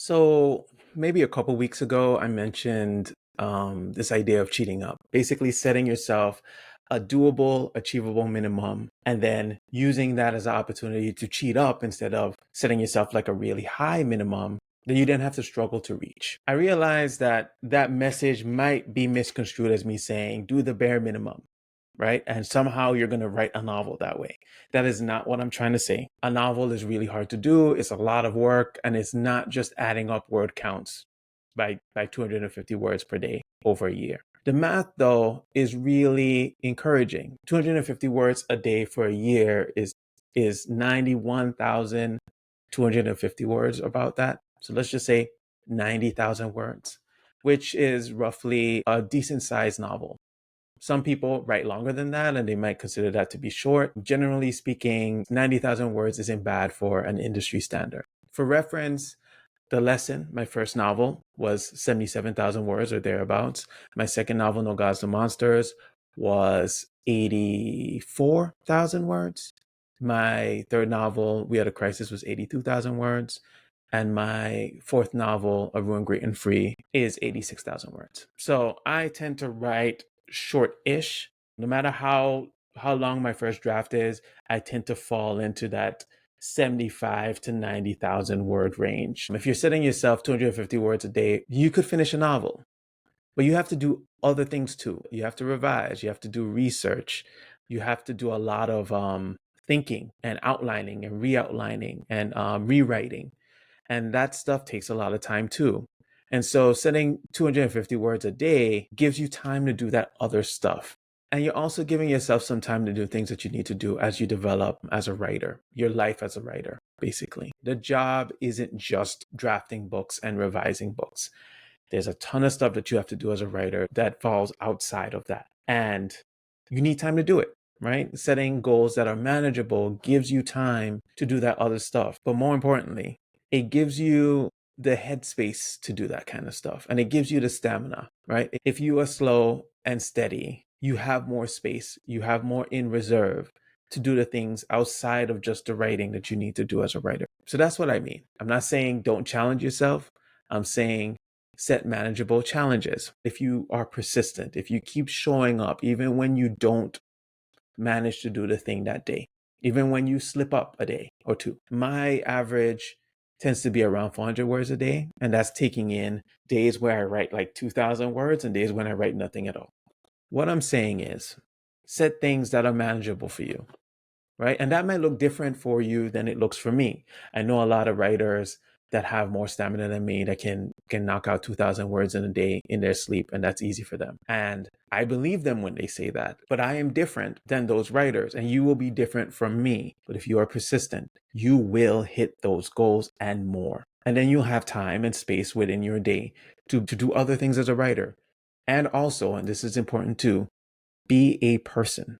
So maybe a couple weeks ago, I mentioned this idea of cheating up, basically setting yourself a doable, achievable minimum, and then using that as an opportunity to cheat up instead of setting yourself like a really high minimum that you then have to struggle to reach. I realized that that message might be misconstrued as me saying, do the bare minimum, right? And somehow you're going to write a novel that way. That is not what I'm trying to say. A novel is really hard to do. It's a lot of work, and it's not just adding up word counts by 250 words per day over a year. The math, though, is really encouraging. 250 words a day for a year is 91,250 words, about that. So let's just say 90,000 words, which is roughly a decent sized novel. Some people write longer than that and they might consider that to be short. Generally speaking, 90,000 words isn't bad for an industry standard. For reference, The Lesson, my first novel, was 77,000 words or thereabouts. My second novel, No Gods, No Monsters, was 84,000 words. My third novel, We Had a Crisis, was 82,000 words. And my fourth novel, A Ruin Great and Free, is 86,000 words. So I tend to write short-ish. No matter how long my first draft is, I tend to fall into that 75 to 90,000 word range. If you're setting yourself 250 words a day, you could finish a novel. But you have to do other things too. You have to revise, you have to do research, you have to do a lot of thinking and outlining and re-outlining and rewriting. And that stuff takes a lot of time too. And so setting 250 words a day gives you time to do that other stuff. And you're also giving yourself some time to do things that you need to do as you develop as a writer, your life as a writer, basically. The job isn't just drafting books and revising books. There's a ton of stuff that you have to do as a writer that falls outside of that. And you need time to do it, right? Setting goals that are manageable gives you time to do that other stuff. But more importantly, it gives you the headspace to do that kind of stuff. And it gives you the stamina, right? If you are slow and steady, you have more space, you have more in reserve to do the things outside of just the writing that you need to do as a writer. So that's what I mean. I'm not saying don't challenge yourself. I'm saying set manageable challenges. If you are persistent, if you keep showing up, even when you don't manage to do the thing that day, even when you slip up a day or two. My average tends to be around 400 words a day, and that's taking in days where I write like 2,000 words and days when I write nothing at all. What I'm saying is set things that are manageable for you, right? And that might look different for you than it looks for me. I know a lot of writers that have more stamina than me that can knock out 2,000 words in a day in their sleep, and that's easy for them. And I believe them when they say that. But I am different than those writers, and you will be different from me. But if you are persistent, you will hit those goals and more. And then you'll have time and space within your day to do other things as a writer. And also, and this is important too, be a person.